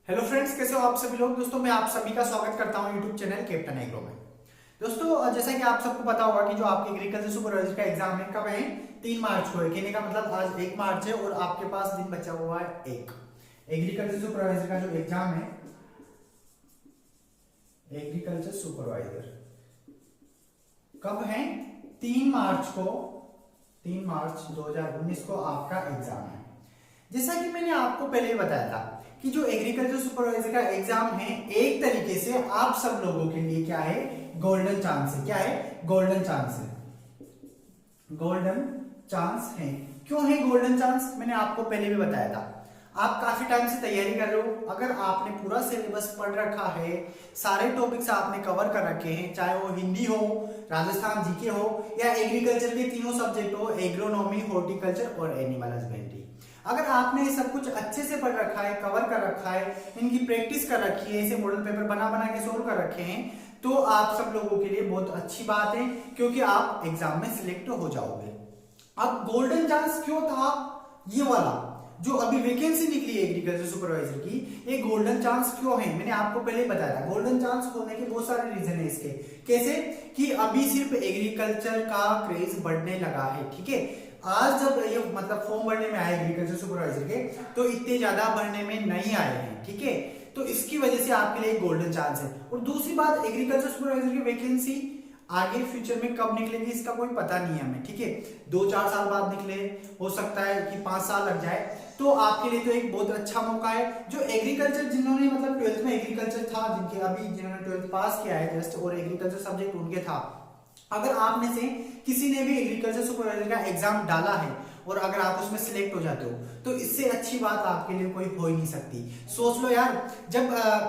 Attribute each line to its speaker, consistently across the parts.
Speaker 1: Hello friends, कैसे हो आप सभी लोग। दोस्तों मैं आप सभी का स्वागत करता हूं यूट्यूब चैनल कैप्टन एग्रो में। दोस्तों जैसा कि आप सबको पता होगा कि जो आपके एग्रीकल्चर सुपरवाइजर का एग्जाम है कब है, 3 मार्च को है। कहने का मतलब आज 1 मार्च है और आपके पास दिन बचा हुआ है एक। एग्रीकल्चर सुपरवाइजर का जो एग्जाम है, एग्रीकल्चर सुपरवाइजर कब है, 3 मार्च को, 3 मार्च 2019 को आपका एग्जाम है। जैसा कि मैंने आपको पहले ही बताया था कि जो एग्रीकल्चर सुपरवाइजर का एग्जाम है एक तरीके से आप सब लोगों के लिए क्या है, गोल्डन चांस है। क्या है, गोल्डन चांस है। गोल्डन चांस है। क्यों है गोल्डन चांस, मैंने आपको पहले भी बताया था। आप काफी टाइम से तैयारी कर रहे हो, अगर आपने पूरा सिलेबस पढ़ रखा है, सारे टॉपिक्स आपने कवर कर रखे हैं, चाहे वो हिंदी हो, राजस्थान जीके हो या एग्रीकल्चर के तीनों सब्जेक्ट हो, एग्रोनॉमी, हॉर्टिकल्चर और एनिमल हस्बेंड्री, अगर आपने ये सब कुछ अच्छे से पढ़ रखा है, कवर कर रखा है, इनकी प्रैक्टिस कर रखी है, इसे मॉडल पेपर बना बना के सोल्व कर रखे हैं, तो आप सब लोगों के लिए बहुत अच्छी बात है, क्योंकि आप एग्जाम में सिलेक्ट हो जाओगे। अब गोल्डन चांस क्यों था, ये वाला जो अभी वैकेंसी निकली है एग्रीकल्चर सुपरवाइजर की, ये गोल्डन चांस क्यों है, मैंने आपको पहले ही बताया था। गोल्डन चांस होने के बहुत सारे रीजन है इसके। कैसे कि अभी सिर्फ एग्रीकल्चर का क्रेज बढ़ने लगा है। ठीक है, आज जब ये मतलब फॉर्म भरने में आए एग्रीकल्चर सुपरवाइजर के, तो इतने ज्यादा भरने में नहीं आए हैं। ठीक है, तो इसकी वजह से आपके लिए गोल्डन चांस है। और दूसरी बात, एग्रीकल्चर सुपरवाइजर की वैकेंसी आगे फ्यूचर में कब निकलेगी इसका कोई पता नहीं है हमें। ठीक है, 2-4 साल बाद निकले, हो सकता है कि 5 साल लग जाए, तो आपके लिए तो एक बहुत अच्छा मौका है। जो एग्रीकल्चर जिन्होंने मतलब 12th में एग्रीकल्चर था, जिनके अभी जिन्होंने 12th पास किया है जस्ट, और एग्रीकल्चर सब्जेक्ट उनके था, अगर आप में से किसी ने भी एग्रीकल्चर सुपरवाइजर का एग्जाम डाला है और अगर आप उसमें सिलेक्ट हो जाते हो, तो इससे अच्छी बात आपके लिए कोई हो ही नहीं सकती। सोच लो यार, जब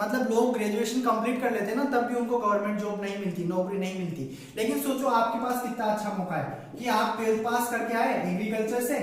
Speaker 1: मतलब लोग ग्रेजुएशन कंप्लीट कर लेते हैं ना, तब भी उनको गवर्नमेंट जॉब नहीं मिलती, नौकरी नहीं मिलती। लेकिन सोचो आपके पास कितना अच्छा मौका है कि आप 12th पास करके आए एग्रीकल्चर से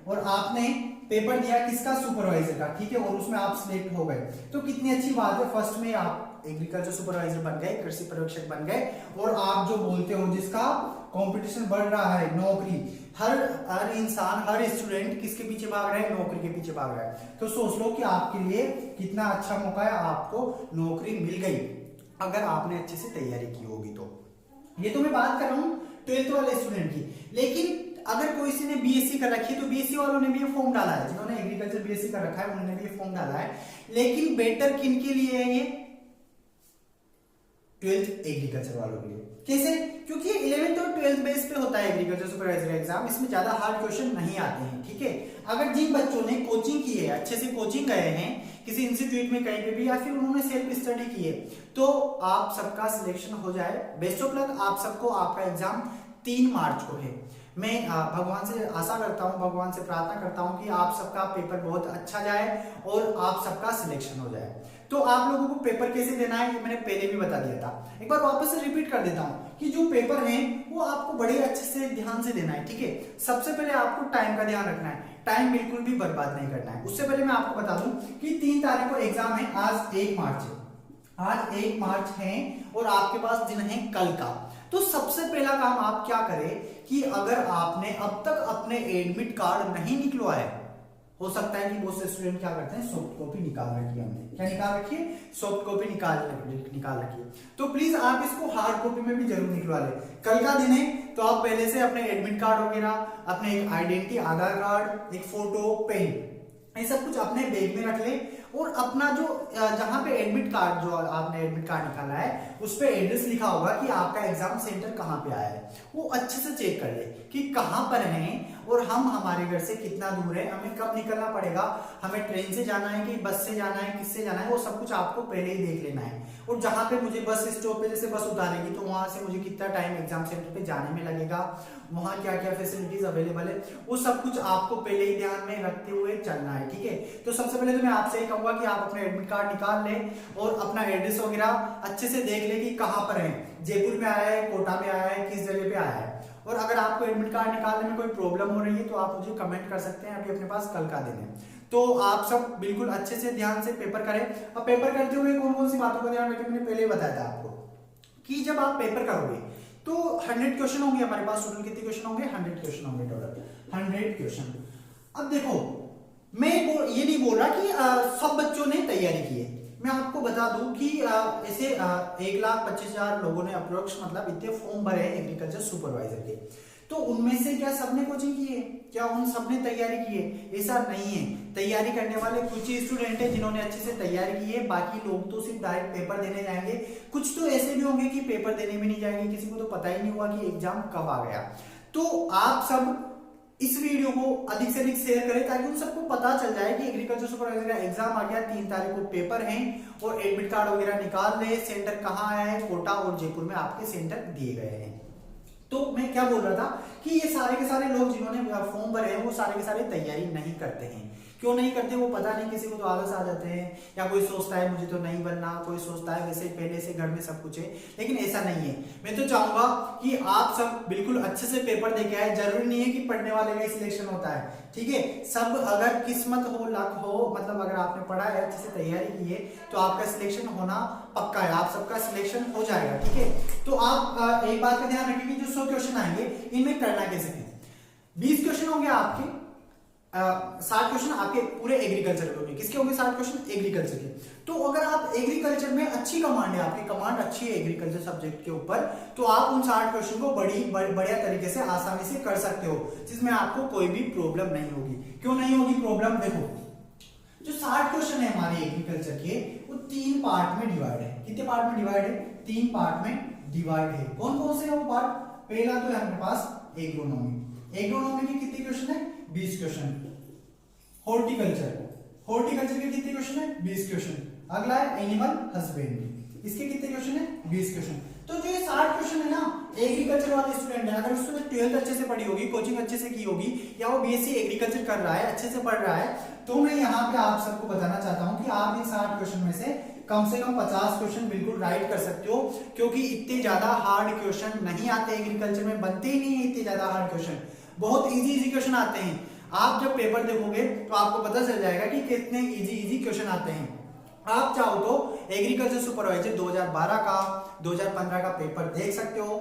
Speaker 1: और आपने पेपर दिया किसका, सुपरवाइजर का। ठीक है, और उसमें आप सिलेक्ट हो गए, तो कितनी अच्छी बात है। फर्स्ट में आप एग्रीकल्चर सुपरवाइजर बन गए, कृषि पर्यवेक्षक बन गए, और आप जो बोलते हो जिसका कंपटीशन बढ़ रहा है, नौकरी, हर इंसान, हर स्टूडेंट किसके पीछे भाग रहा है, नौकरी के पीछे भाग रहा है। तो सोच लो कि आपके लिए कितना अच्छा मौका है, आपको नौकरी मिल गई अगर आपने अच्छे से तैयारी की होगी तो। ये तो मैं बात कर रहा हूँ 12th वाले स्टूडेंट की। लेकिन अगर कोई सी ने बीएससी कर रखी है, तो बीएससी वालों ने भी ये फॉर्म डाला है, जिन्होंने एग्रीकल्चर बीएससी कर रखा है उन्होंने भी ये फॉर्म डाला है। लेकिन बेटर किन के लिए है ये, 12th एग्रीकल्चर वालों के लिए। कैसे, क्योंकि 11th और 12th बेस पे होता है एग्रीकल्चर सुपरवाइजर का एग्जाम, इसमें ज्यादा हार्ड क्वेश्चन नहीं आते हैं। ठीक है, अगर जिन बच्चों ने कोचिंग की है, अच्छे से कोचिंग गए हैं किसी इंस्टीट्यूट में कहीं पे भी, या फिर उन्होंने सेल्फ स्टडी की है, तो आप सबका सिलेक्शन हो जाए। बेस्ट ऑफ लक आप सबको। आपका एग्जाम 3 मार्च को है। मैं भगवान से आशा करता हूँ, भगवान से प्रार्थना करता हूँ कि आप सबका पेपर बहुत अच्छा जाए और आप सबका सिलेक्शन हो जाए। तो आप लोगों को पेपर कैसे देना है ये मैंने पहले भी बता दिया था, एक बार वापस से रिपीट कर देता हूँ कि जो पेपर है वो आपको बड़े अच्छे से ध्यान से देना है। ठीक है, सबसे पहले आपको टाइम का ध्यान रखना है, टाइम बिल्कुल भी बर्बाद नहीं करना है। उससे पहले मैं आपको बता दूं कि 3 तारीख को एग्जाम है, आज 1 मार्च है, आज 1 मार्च है और आपके पास दिन है कल का। तो सबसे पहला काम आप क्या करें कि अगर आपने अब तक अपने एडमिट कार्ड नहीं निकलवाए, हो सकता है कि बहुत से स्टूडेंट क्या करते हैं, सॉफ्ट कॉपी निकाल रखी है, हमने क्या निकाल रखी है, सॉफ्ट कॉपी निकाल रखी है, तो प्लीज आप इसको हार्ड कॉपी में भी जरूर निकलवा लें। कल का दिन है, तो आप पहले से अपने एडमिट कार्ड वगैरह, अपने एक आइडेंटिटी, आधार कार्ड, एक फोटो, पेन, ये सब कुछ अपने बैग में रख ले। और अपना जो जहां पे एडमिट कार्ड, जो आपने एडमिट कार्ड निकाला है उस पे एड्रेस लिखा होगा कि आपका एग्जाम सेंटर कहाँ पे आया है, वो अच्छे से चेक कर ले कि कहाँ पर है और हम हमारे घर से कितना दूर है, हमें कब निकलना पड़ेगा, हमें ट्रेन से जाना है कि बस से जाना है, किससे जाना है, वो सब कुछ आपको पहले ही देख लेना है। और जहां पे मुझे बस स्टॉप पे जैसे बस उतारेगी, तो वहां से मुझे कितना टाइम एग्जाम सेंटर पे जाने में लगेगा, वहां क्या क्या फैसिलिटीज अवेलेबल है, वो सब कुछ आपको पहले ही ध्यान में रखते हुए चलना है। ठीक है, तो सबसे पहले तो मैं आपसे ये कहूंगा कि आप अपना एडमिट कार्ड निकाल लें और अपना एड्रेस वगैरह अच्छे से देख ले कि कहाँ पर है, जयपुर में आया है, कोटा में आया है, किस जगह पे आया है। और अगर आपको एडमिट कार्ड निकालने में कोई प्रॉब्लम हो रही है तो आप मुझे कमेंट कर सकते हैं, अभी अपने पास कल का दिन है। तो आप सब बिल्कुल अच्छे से ध्यान से पेपर करें। अब पेपर करते हुए कौन कौन सी बातों का ध्यान रखें, मैंने पहले बताया था आपको कि जब आप पेपर करोगे तो 100 क्वेश्चन होंगे हमारे पास। टोटल कितने क्वेश्चन होंगे, 100 क्वेश्चन होंगे, टोटल 100 क्वेश्चन। अब देखो मैं ये नहीं बोल रहा कि सब बच्चों ने तैयारी की है। मैं आपको बता दूं कि ऐसे 1,25,000 लोगों ने अप्रोक्स मतलब इतने फॉर्म भरे हैं एग्रीकल्चर सुपरवाइजर के। तो उनमें से क्या सबने कोचिंग की है? क्या उन सबने तैयारी की है? ऐसा नहीं है। तैयारी करने वाले कुछ ही स्टूडेंट हैं जिन्होंने अच्छे से तैयारी की है, बाकी लोग तो सिर्फ डायरेक्ट पेपर देने जाएंगे। कुछ तो ऐसे भी होंगे कि पेपर देने भी नहीं जाएंगे, किसी को तो पता ही नहीं हुआ कि एग्जाम कब आ गया। तो आप सब इस वीडियो को अधिक से अधिक शेयर करें ताकि उन सबको पता चल जाए कि एग्रीकल्चर सुपरवाइजर का एग्जाम आ गया, 3 तारीख को पेपर है, और एडमिट कार्ड वगैरह निकाल ले। सेंटर कहाँ आया है? कोटा और जयपुर में आपके सेंटर दिए गए हैं। तो मैं क्या बोल रहा था कि ये सारे के सारे लोग जिन्होंने फॉर्म भरे हैं वो सारे के सारे तैयारी नहीं करते हैं। क्यों नहीं करते वो पता नहीं, किसी को तो आलस आ जाते हैं, या कोई सोचता है मुझे तो नहीं बनना, कोई सोचता है वैसे पहले से घर में सब कुछ है, लेकिन ऐसा नहीं है। मैं तो चाहूंगा कि आप सब बिल्कुल अच्छे से पेपर देके आए। जरूरी नहीं है कि पढ़ने वाले का सिलेक्शन होता है, ठीक है। सब अगर किस्मत हो, लक हो, मतलब अगर आपने पढ़ा है, अच्छे से तैयारी की है, तो आपका सिलेक्शन होना पक्का है, आप सबका सिलेक्शन हो जाएगा, ठीक है। तो आप एक बात का ध्यान रखिए कि जो 100 क्वेश्चन आएंगे इनमें करना कैसे है। 20 क्वेश्चन होंगे आपके, 60 क्वेश्चन आपके पूरे एग्रीकल्चर के होंगे। किसके होंगे 60 क्वेश्चन? एग्रीकल्चर के। तो अगर आप एग्रीकल्चर में अच्छी कमांड है, आपकी कमांड अच्छी है एग्रीकल्चर सब्जेक्ट के ऊपर, तो आप उन 60 क्वेश्चन को बढ़िया तरीके से आसानी से कर सकते हो, जिसमें आपको कोई भी प्रॉब्लम नहीं होगी। क्यों नहीं होगी प्रॉब्लम? देखो, जो 60 क्वेश्चन है हमारे एग्रीकल्चर के, वो 3 पार्ट में डिवाइड है। कितने पार्ट में डिवाइड है? 3 पार्ट में डिवाइड है। कौन कौन से है वो पार्ट? पहला तो है हमारे पास एग्रोनॉमी। एग्रोनॉमी के कितने क्वेश्चन है? 20 क्वेश्चन। हॉर्टिकल्चर के कितने क्वेश्चन है? 20 क्वेश्चन। अगला है एनिमल हस्बेंड्री, इसके कितने क्वेश्चन है? 20 क्वेश्चन। तो जो ये 60 क्वेश्चन है ना, एग्रीकल्चर वाले स्टूडेंट है, अगर उसने 12th अच्छे से पढ़ी होगी, कोचिंग अच्छे से की होगी, या वो बीएससी एग्रीकल्चर कर रहा है, अच्छे से पढ़ रहा है, तो मैं यहाँ पे आप सबको बताना चाहता हूँ कि आप इन 60 क्वेश्चन में से कम 50 क्वेश्चन बिल्कुल राइट कर सकते हो, क्योंकि इतने ज्यादा हार्ड क्वेश्चन नहीं आते एग्रीकल्चर में, बनते ही नहीं है इतने ज्यादा हार्ड क्वेश्चन, बहुत इजी क्वेश्चन आते हैं। आप जब पेपर देखोगे तो आपको पता चल जाएगा कि कितने इजी क्वेश्चन आते हैं। आप चाहो तो एग्रीकल्चर सुपरवाइजर 2012 का 2015 का पेपर देख सकते हो,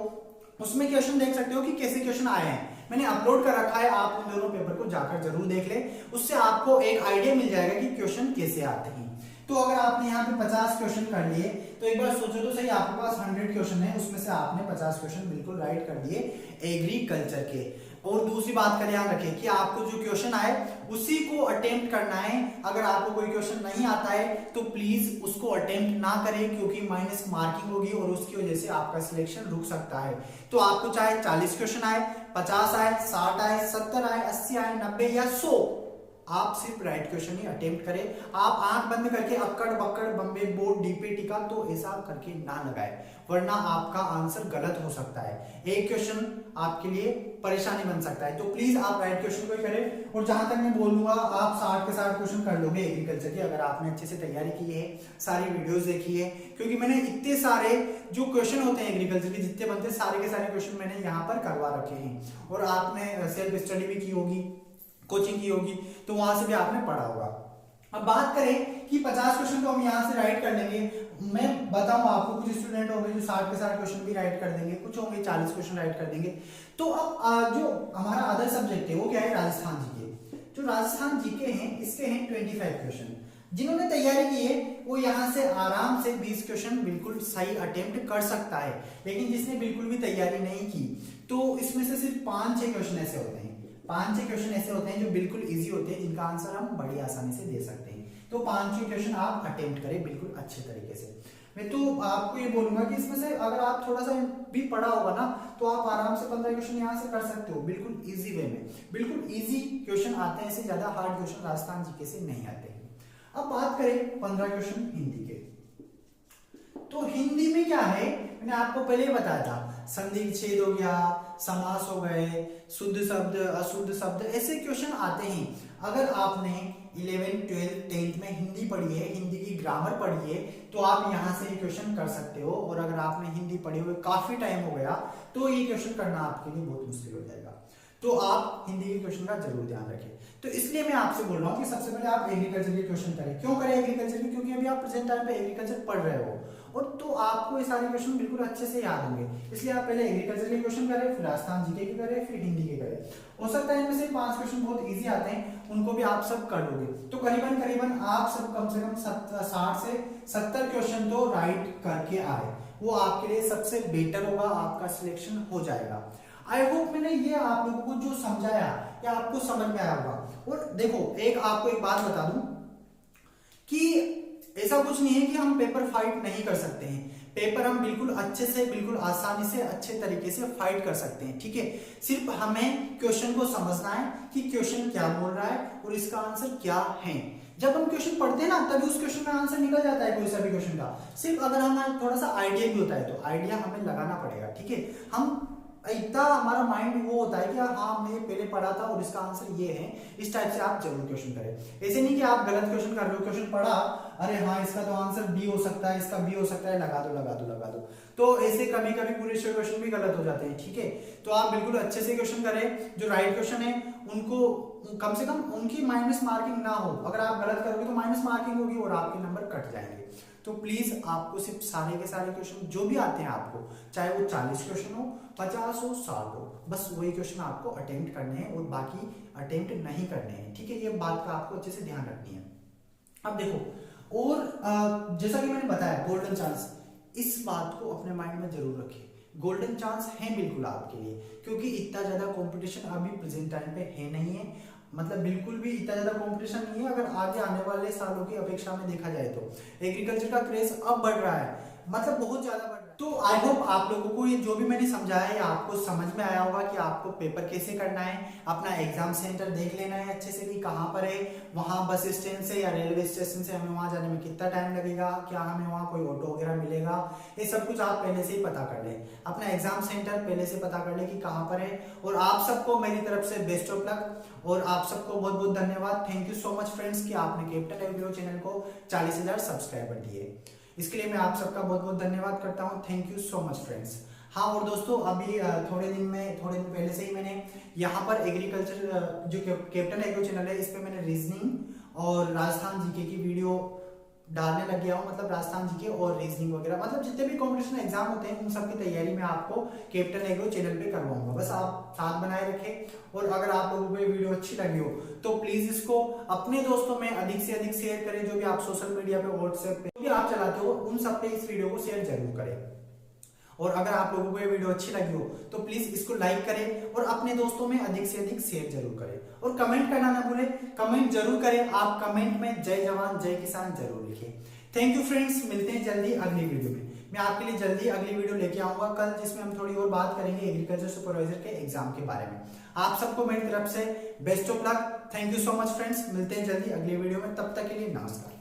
Speaker 1: उसमें क्वेश्चन देख सकते हो कि कैसे क्वेश्चन आए हैं। मैंने अपलोड कर रखा है, आप उन दोनों पेपर को जाकर जरूर देख ले, उससे आपको एक आइडिया मिल जाएगा कि क्वेश्चन कैसे आते हैं। तो अगर आपने यहाँ पे 50 क्वेश्चन कर लिए, तो एक बार सोचो तो सही, आपके पास 100 क्वेश्चन है, उसमें से आपने 50 क्वेश्चन बिल्कुल राइट कर दिए एग्रीकल्चर के। और दूसरी बात का ध्यान रखें कि आपको जो क्वेश्चन आए उसी को अटेम्प्ट करना है। अगर आपको कोई क्वेश्चन नहीं आता है तो प्लीज उसको अटेम्प्ट ना करें, क्योंकि माइनस मार्किंग होगी और उसकी वजह से आपका सिलेक्शन रुक सकता है। तो आपको चाहे 40 क्वेश्चन आए, 50 आए, 60 आए, 70 आए, 80 आए, 90 या 100, आप सिर्फ राइट क्वेश्चन ही अटेम्प्ट करें। आप आंख बंद करके अक्कड़ बक्कड़ बम्बे बोर्ड डीपे टिका तो ऐसा करके ना लगाए, वरना आपका आंसर गलत हो सकता है। एक क्वेश्चन आपके लिए परेशानी बन सकता है। तो प्लीज आप राइट क्वेश्चन को ही करें। और जहां तक मैं बोलूंगा, आप 60 के 60 क्वेश्चन कर लोगे एग्रीकल्चर की, अगर आपने अच्छे से तैयारी की है, सारी वीडियोस देखी है, क्योंकि मैंने इतने सारे जो क्वेश्चन होते हैं एग्रीकल्चर के जितने बनते हैं, सारे के सारे क्वेश्चन मैंने यहाँ पर करवा रखे हैं। और आपने सेल्फ स्टडी भी की होगी, कोचिंग की होगी, तो वहां से भी आपने पढ़ा होगा। अब बात करें कि 50 क्वेश्चन तो हम यहाँ से राइट कर लेंगे। मैं बताऊं आपको, कुछ स्टूडेंट होंगे जो 60 के 60 क्वेश्चन भी राइट कर देंगे, कुछ होंगे 40 क्वेश्चन राइट कर देंगे। तो अब जो हमारा अदर सब्जेक्ट है वो क्या है? राजस्थान जीके। जो राजस्थान जीके हैं, इसके हैं 25 क्वेश्चन। जिन्होंने तैयारी की है वो यहाँ से आराम से 20 क्वेश्चन बिल्कुल सही अटेम्प्ट कर सकता है। लेकिन जिसने बिल्कुल भी तैयारी नहीं की, तो इसमें से सिर्फ 5-6 क्वेश्चन ऐसे होते हैं, 5-6 क्वेश्चन ऐसे होते हैं जो बिल्कुल इजी होते हैं, जिनका आंसर हम बड़ी आसानी से दे सकते हैं। तो 5-6 क्वेश्चन आप अटेम्प्ट करें बिल्कुल अच्छे तरीके से। मैं तो आपको ये बोलूंगा कि इसमें से अगर आप थोड़ा सा भी पढ़ा होगा ना, तो आप आराम से 15 क्वेश्चन यहाँ से कर सकते हो, बिल्कुल इजी वे में। बिल्कुल इजी क्वेश्चन आते हैं, इससे ज्यादा हार्ड क्वेश्चन राजस्थान जीके से नहीं आते हैं। अब बात करें 15 क्वेश्चन हिंदी के। तो हिंदी में क्या है, मैंने आपको पहले ही बताया था, संधि विच्छेद हो गया, समास हो गए, शुद्ध शब्द, अशुद्ध शब्द, ऐसे क्वेश्चन आते हैं। अगर आपने 11th 12th 10th में हिंदी पढ़ी है, हिंदी की ग्रामर पढ़ी है, तो आप यहाँ से ये क्वेश्चन कर सकते हो। और अगर आपने हिंदी पढ़ी हुई काफी टाइम हो गया, तो ये क्वेश्चन करना आपके लिए बहुत मुश्किल हो जाएगा। तो आप हिंदी के क्वेश्चन का जरूर ध्यान रखें। तो इसलिए मैं आपसे बोल रहा हूँ कि सबसे पहले आप एग्रीकल्चर के क्वेश्चन करें। क्यों करें एग्रीकल्चर के? क्योंकि अभी आप प्रेजेंट टाइम पे एग्रीकल्चर पढ़ रहे हो और तो आपको ये सारे क्वेश्चन बिल्कुल अच्छे से याद होंगे। इसलिए आप पहले एग्रीकल्चर के क्वेश्चन करें, फिर राजस्थान जीके के करें, फिर हिंदी के करें। हो सकता है इनमें से 5 क्वेश्चन बहुत इजी आते हैं, उनको भी आप सब कर लोगे। तो करीबन करीबन आप सब कम से कम 60 से 70 क्वेश्चन तो राइट करके आए, वो आपके लिए सबसे बेटर होगा, आपका सिलेक्शन हो जाएगा। आई होप मैंने ये आप लोगों को जो समझाया या आपको समझ में आया होगा। और देखो आपको एक बात बता दूं कि ऐसा कुछ नहीं है कि हम पेपर फाइट नहीं कर सकते हैं। पेपर हम बिल्कुल अच्छे से, बिल्कुल आसानी से, अच्छे तरीके से फाइट कर सकते हैं, ठीक है। सिर्फ हमें क्वेश्चन को समझना है कि क्वेश्चन क्या बोल रहा है और इसका आंसर क्या है। जब हम क्वेश्चन पढ़ते हैं ना, तभी उस क्वेश्चन में आंसर निकल जाता है कोई सा भी क्वेश्चन का। सिर्फ अगर हमें थोड़ा सा आइडिया भी होता है तो आइडिया हमें लगाना पड़ेगा, ठीक है। हम इतना हमारा माइंड वो होता है कि हाँ हमने पहले पढ़ा था और इसका आंसर ये है, इस टाइप से आप जरूर क्वेश्चन करें। ऐसे नहीं कि आप गलत क्वेश्चन कर रहे हो, क्वेश्चन पढ़ा, अरे हाँ इसका तो आंसर बी हो सकता है, इसका बी हो सकता है, लगा दो लगा दो लगा दो। तो ऐसे कभी कभी पूरे क्वेश्चन भी गलत हो जाते हैं, ठीक है। तो आप बिल्कुल अच्छे से क्वेश्चन करें, जो राइट क्वेश्चन है उनको कम से कम उनकी माइनस मार्किंग ना हो। अगर आप गलत करोगे तो माइनस मार्किंग होगी और आपके नंबर कट जाएंगे। तो प्लीज आपको सिर्फ सारे के सारे क्वेश्चन जो भी आते हैं आपको, चाहे वो 40 क्वेश्चन हो, 50 हो, 60 हो, बस वही क्वेश्चन आपको अटेम्प्ट करने हैं और बाकी अटेम्प्ट नहीं करने हैं, ठीक है। ये बात का आपको अच्छे से ध्यान रखनी है। अब देखो, और जैसा कि मैंने बताया गोल्डन चांस, इस बात को अपने माइंड में जरूर रखिए। गोल्डन चांस है बिल्कुल आपके लिए, क्योंकि इतना ज्यादा कंपटीशन अभी प्रेजेंट टाइम पे है नहीं है। मतलब बिल्कुल भी इतना ज्यादा कंपटीशन नहीं है। अगर आगे आने वाले सालों की अपेक्षा में देखा जाए तो एग्रीकल्चर का क्रेज अब बढ़ रहा है, मतलब बहुत ज्यादा बढ़ रहा है। तो आई होप आप लोगों को ये जो भी मैंने समझाया है आपको समझ में आया होगा कि आपको पेपर कैसे करना है। अपना एग्जाम सेंटर देख लेना है अच्छे से कि कहाँ पर है, वहां बस स्टैंड से या रेलवे स्टेशन से हमें वहां जाने में कितना टाइम लगेगा, क्या हमें वहां कोई ऑटो वगैरह मिलेगा, ये सब कुछ आप पहले से ही पता कर लें। अपना एग्जाम सेंटर पहले से पता कर लें कि कहाँ पर है। और आप सबको मेरी तरफ से बेस्ट ऑफ लक, और आप सबको बहुत बहुत धन्यवाद। Thank you so much friends कि आपने कैपिटल एग्रो चैनल को 40,000 सब्सक्राइबर दिए, इसके लिए मैं आप सबका बहुत बहुत धन्यवाद करता हूं। Thank you so much friends. हाँ, और दोस्तों अभी थोड़े दिन पहले से ही मैंने यहाँ पर एग्रीकल्चर जो कैपिटल एग्रो चैनल है, इस पे मैंने रीजनिंग और राजस्थान जीके की वीडियो डालने लग गया हूँ। मतलब राजस्थान जीके और रीजनिंग वगैरह, मतलब जितने भी कॉम्पिटिशन एग्जाम होते हैं उन सब की तैयारी में आपको कैपिटल एग्रो चैनल पे करवाऊंगा। बस आप साथ बनाए रखें। और अगर आप लोगों को ये वीडियो अच्छी लगी हो तो प्लीज इसको अपने दोस्तों में अधिक से अधिक शेयर करें। जो भी आप सोशल मीडिया पे, व्हाट्सएप पे जो भी आप चलाते हो, उन सब पे इस वीडियो को शेयर जरूर करें। और अगर आप लोगों को ये वीडियो अच्छी लगी हो तो प्लीज इसको लाइक करें और अपने दोस्तों में अधिक से अधिक शेयर जरूर करें। और कमेंट करना ना भूलें, कमेंट जरूर करें। आप कमेंट में जय जवान जय किसान जरूर लिखें। थैंक यू फ्रेंड्स, मिलते हैं जल्दी अगली वीडियो में। मैं आपके लिए जल्दी अगली वीडियो लेके आऊंगा कल, जिसमें हम थोड़ी और बात करेंगे एग्रीकल्चर सुपरवाइजर के एग्जाम के बारे में। आप सबको मेरी तरफ से best of luck. Thank you so much friends, मिलते हैं जल्दी अगली वीडियो में। तब तक के लिए नमस्कार।